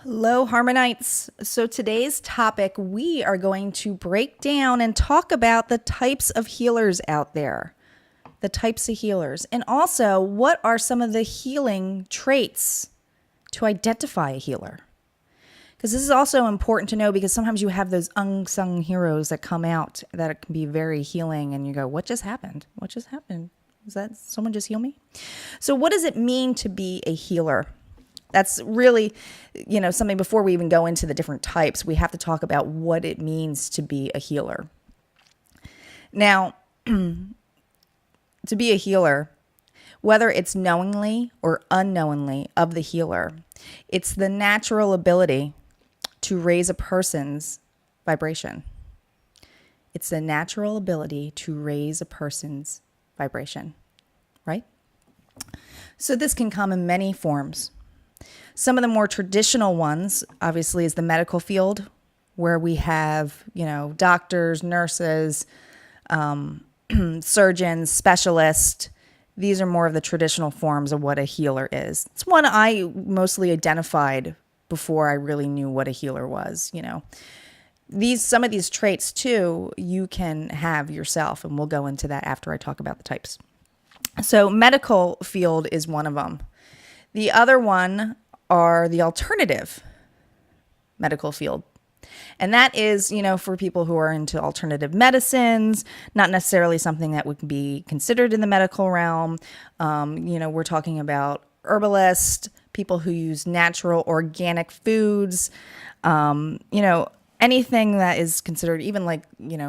Hello, Harmonites. So today's topic, we are going to break down and talk about the types of healers out there, the types of healers, and also what are some of the healing traits to identify a healer. Because this is also important to know because sometimes you have those unsung heroes that come out that can be very healing and you go, what just happened? What just happened? Is that someone just heal me? So what does it mean to be a healer? That's really, something before we even go into the different types, we have to talk about what it means to be a healer. Now, to be a healer, whether it's knowingly or unknowingly of the healer, it's the natural ability to raise a person's vibration. It's the natural ability to raise a person's vibration, right? So this can come in many forms. Some of the more traditional ones, obviously, is the medical field, where we have, doctors, nurses, surgeons, specialists. These are more of the traditional forms of what a healer is. It's one I mostly identified before I really knew what a healer was. Some of these traits too, you can have yourself, and we'll go into that after I talk about the types. So medical field is one of them. The other one are the alternative medical field. And that is, for people who are into alternative medicines, not necessarily something that would be considered in the medical realm. We're talking about herbalists, people who use natural organic foods, anything that is considered, even like,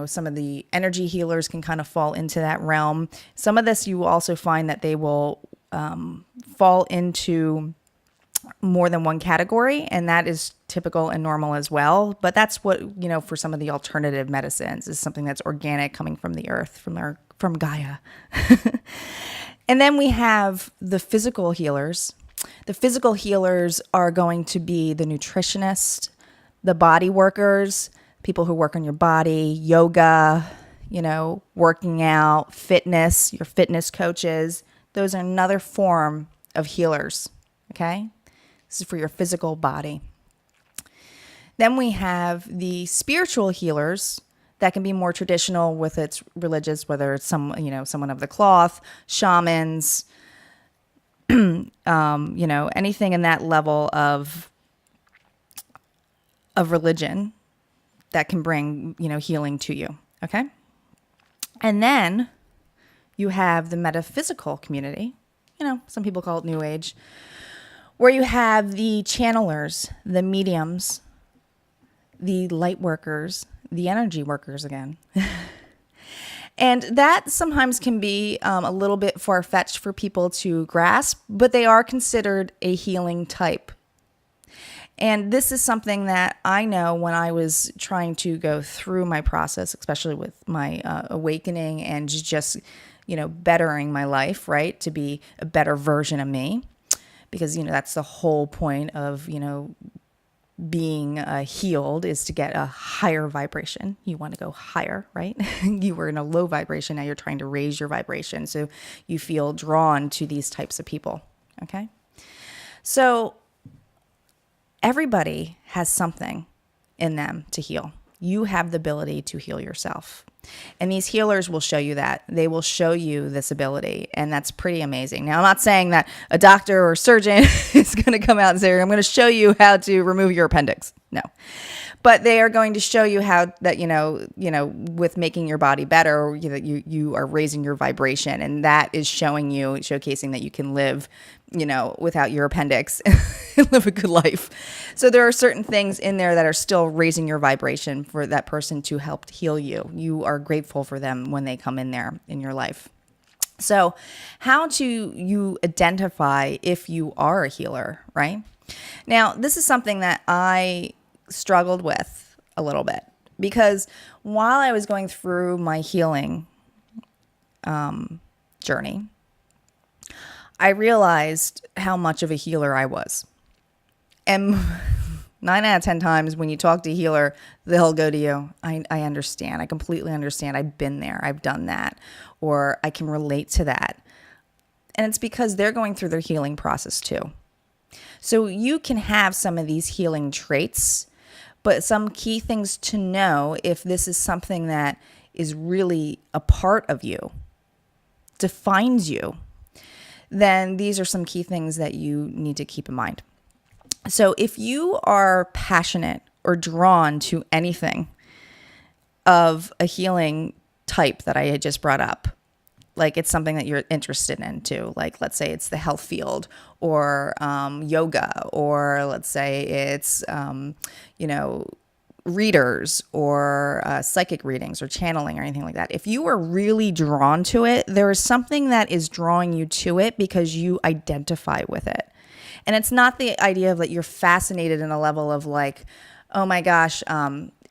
some of the energy healers can kind of fall into that realm. Some of this you will also find that they will fall into more tthan one category, and that is typical and normal as well. But that's what, for some of the alternative medicines is something that's organic, coming from the earth, from Gaia. And then we have the physical healers. The physical healers are going to be the nutritionists, the body workers, people who work on your body, yoga, working out, fitness, your fitness coaches. Those are another form of healers, okay? This is for your physical body. Then we have the spiritual healers that can be more traditional with its religious, whether it's someone of the cloth, shamans, anything in that level of religion that can bring, healing to you. Okay. And then you have the metaphysical community. Some people call it New Age, where you have the channelers, the mediums, the light workers, the energy workers again. And that sometimes can be a little bit far-fetched for people to grasp, but they are considered a healing type. And this is something that I know when I was trying to go through my process, especially with my awakening and just, bettering my life, right? To be a better version of me. Because, that's the whole point of, being healed is to get a higher vibration. You want to go higher, right? You were in a low vibration. Now you're trying to raise your vibration. So you feel drawn to these types of people. Okay. So everybody has something in them to heal. You have the ability to heal yourself. And these healers will show you that. They will show you this ability. And that's pretty amazing. Now, I'm not saying that a doctor or surgeon is going to come out and say, I'm going to show you how to remove your appendix. No. But they are going to show you how that, with making your body better, you are raising your vibration. And that is showcasing that you can live, without your appendix and live a good life. So there are certain things in there that are still raising your vibration for that person to help heal you. You are grateful for them when they come in there in your life. So how do you identify if you are a healer, right? Now, this is something that I struggled with a little bit because while I was going through my healing journey, I realized how much of a healer I was. And 9 out of 10 times when you talk to a healer, they'll go to you, I understand. I completely understand. I've been there. I've done that. Or I can relate to that. And it's because they're going through their healing process too. So you can have some of these healing traits, but some key things to know if this is something that is really a part of you, defines you, then these are some key things that you need to keep in mind. So if you are passionate or drawn to anything of a healing type that I had just brought up, like it's something that you're interested in too, like let's say it's the health field or yoga, or let's say it's, readers or psychic readings or channeling or anything like that. If you are really drawn to it, there is something that is drawing you to it because you identify with it. And it's not the idea of that you're fascinated in a level of like, oh my gosh,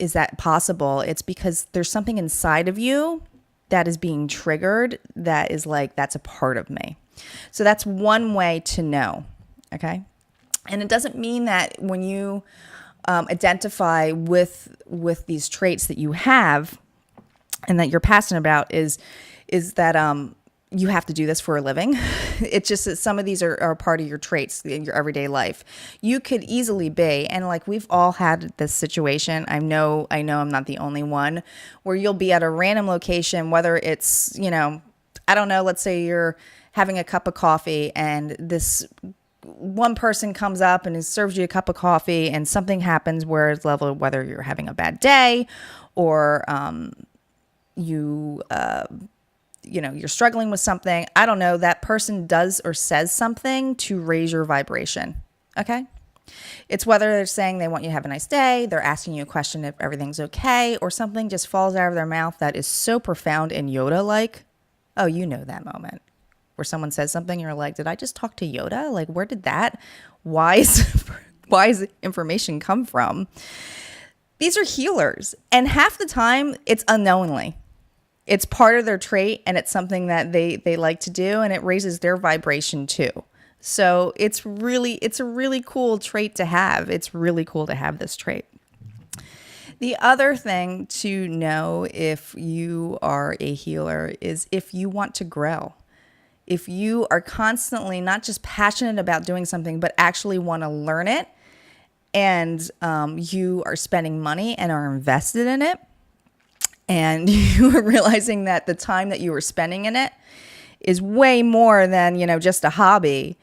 is that possible? It's because there's something inside of you that is being triggered that is like, that's a part of me. So that's one way to know, okay? And it doesn't mean that when you identify with these traits that you have and that you're passionate about is that you have to do this for a living. It's just that some of these are part of your traits in your everyday life. You could easily be, and like we've all had this situation. I know I'm not the only one, where you'll be at a random location, whether it's, I don't know, let's say you're having a cup of coffee and this one person comes up and serves you a cup of coffee and something happens where it's level, whether you're having a bad day or you're struggling with something. I don't know, that person does or says something to raise your vibration. Okay. It's whether they're saying they want you to have a nice day, they're asking you a question if everything's okay, or something just falls out of their mouth that is so profound and Yoda-like. Oh, you know that moment where someone says something, you're like, did I just talk to Yoda? Like, where did that wise information come from? These are healers. And half the time it's unknowingly. It's part of their trait and it's something that they like to do, and it raises their vibration too. So it's a really cool trait to have. It's really cool to have this trait. The other thing to know if you are a healer is if you want to grow. If you are constantly not just passionate about doing something, but actually want to learn it, and you are spending money and are invested in it, and you are realizing that the time that you are spending in it is way more than, just a hobby.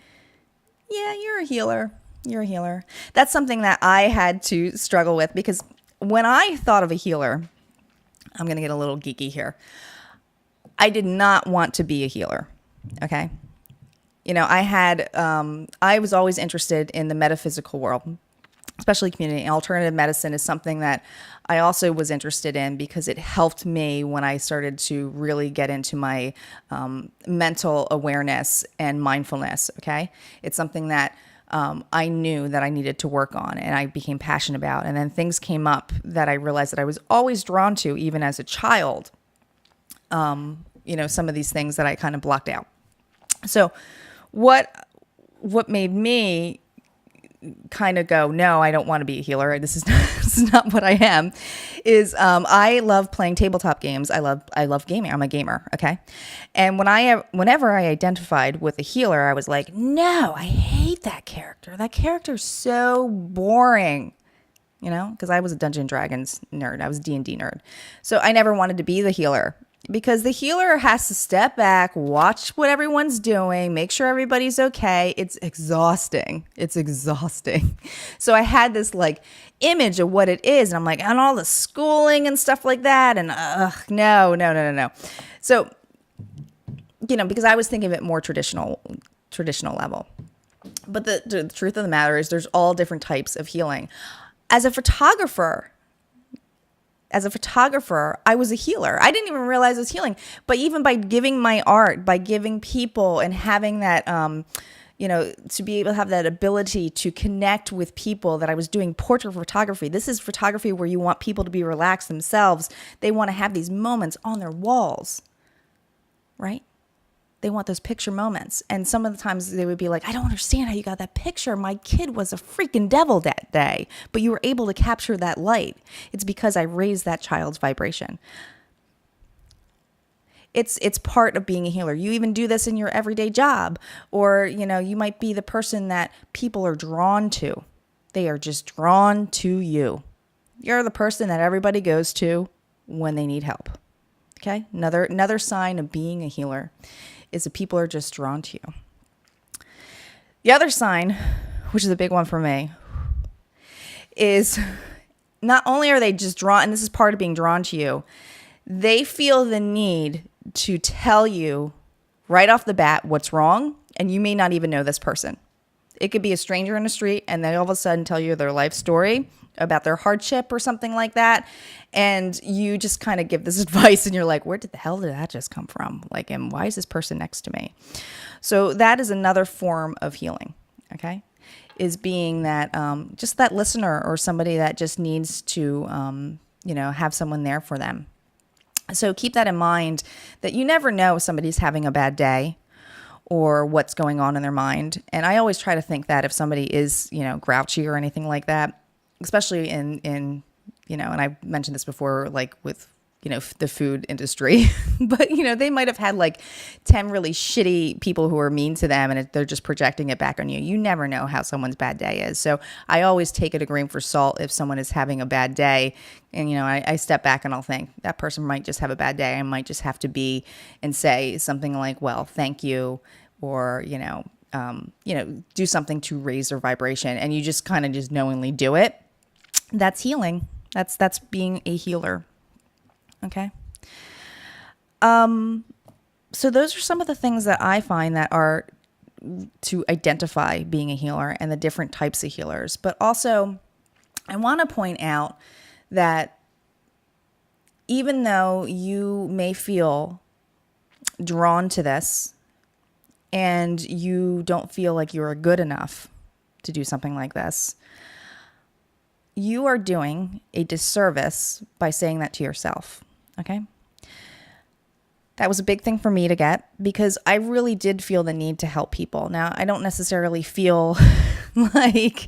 Yeah, you're a healer. You're a healer. That's something that I had to struggle with, because when I thought of a healer, I'm going to get a little geeky here. I did not want to be a healer. Okay. I was always interested in the metaphysical world, especially community. Alternative medicine is something that I also was interested in because it helped me when I started to really get into my mental awareness and mindfulness. Okay. It's something that I knew that I needed to work on and I became passionate about. And then things came up that I realized that I was always drawn to, even as a child. Some of these things that I kind of blocked out. So what made me kind of go, no, I don't want to be a healer. This is not what I am. I love playing tabletop games. I love gaming. I'm a gamer. Okay. And whenever I identified with a healer, I was like, no, I hate that character. That character's so boring. Because I was a Dungeons and Dragons nerd. I was a D&D nerd. So I never wanted to be the healer. Because the healer has to step back, watch what everyone's doing, make sure everybody's okay. It's exhausting. So I had this image of what it is. And I'm like, and all the schooling and stuff like that. And no. So, because I was thinking of it more traditional level. But the truth of the matter is there's all different types of healing. As a photographer, I was a healer. I didn't even realize I was healing. But even by giving my art, by giving people and having that, to be able to have that ability to connect with people, that I was doing portrait photography. This is photography where you want people to be relaxed themselves. They want to have these moments on their walls, right? They want those picture moments. And some of the times they would be like, I don't understand how you got that picture. My kid was a freaking devil that day, but you were able to capture that light. It's because I raised that child's vibration. It's part of being a healer. You even do this in your everyday job, or you might be the person that people are drawn to. They are just drawn to you. You're the person that everybody goes to when they need help. Okay? Another sign of being a healer is that people are just drawn to you. The other sign, which is a big one for me, is not only are they just drawn, and this is part of being drawn to you, they feel the need to tell you right off the bat what's wrong, and you may not even know this person. It could be a stranger in the street, and they all of a sudden tell you their life story about their hardship or something like that, and you just kind of give this advice, and you're like, where the hell did that just come from? Like, and why is this person next to me? So that is another form of healing, okay? Is being that just that listener, or somebody that just needs to have someone there for them. So keep that in mind, that you never know if somebody's having a bad day or what's going on in their mind. And I always try to think that if somebody is grouchy or anything like that, especially in and I've mentioned this before, like with the food industry, but they might have had like 10 really shitty people who are mean to them, and they're just projecting it back on you. You never know how someone's bad day is. So I always take it a grain for salt if someone is having a bad day, and I step back and I'll think that person might just have a bad day. I might just have to be and say something like, well, thank you, or do something to raise their vibration, and you just kind of just knowingly do it. That's healing. That's being a healer. Okay. So those are some of the things that I find that are to identify being a healer and the different types of healers. But also, I want to point out that even though you may feel drawn to this and you don't feel like you're good enough to do something like this, you are doing a disservice by saying that to yourself. Okay. That was a big thing for me to get, because I really did feel the need to help people. Now, I don't necessarily feel like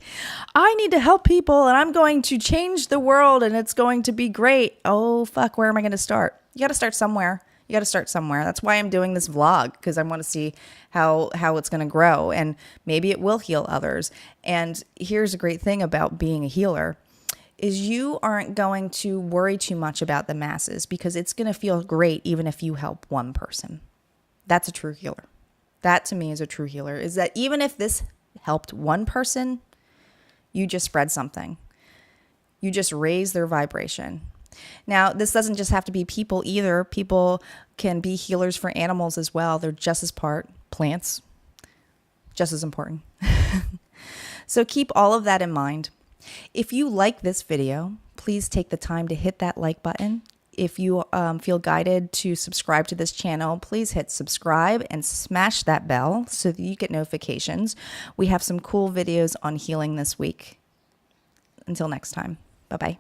I need to help people and I'm going to change the world and it's going to be great. Oh, fuck, where am I going to start? You got to start somewhere. That's why I'm doing this vlog, because I want to see how it's going to grow, and maybe it will heal others. And here's a great thing about being a healer is you aren't going to worry too much about the masses, because it's going to feel great even if you help one person. That's a true healer. That to me is a true healer, is that even if this helped one person, you just spread something. You just raise their vibration. Now, this doesn't just have to be people either. People can be healers for animals as well. They're just as plants, just as important. So keep all of that in mind. If you like this video, please take the time to hit that like button. If you feel guided to subscribe to this channel, please hit subscribe and smash that bell so that you get notifications. We have some cool videos on healing this week. Until next time, bye-bye.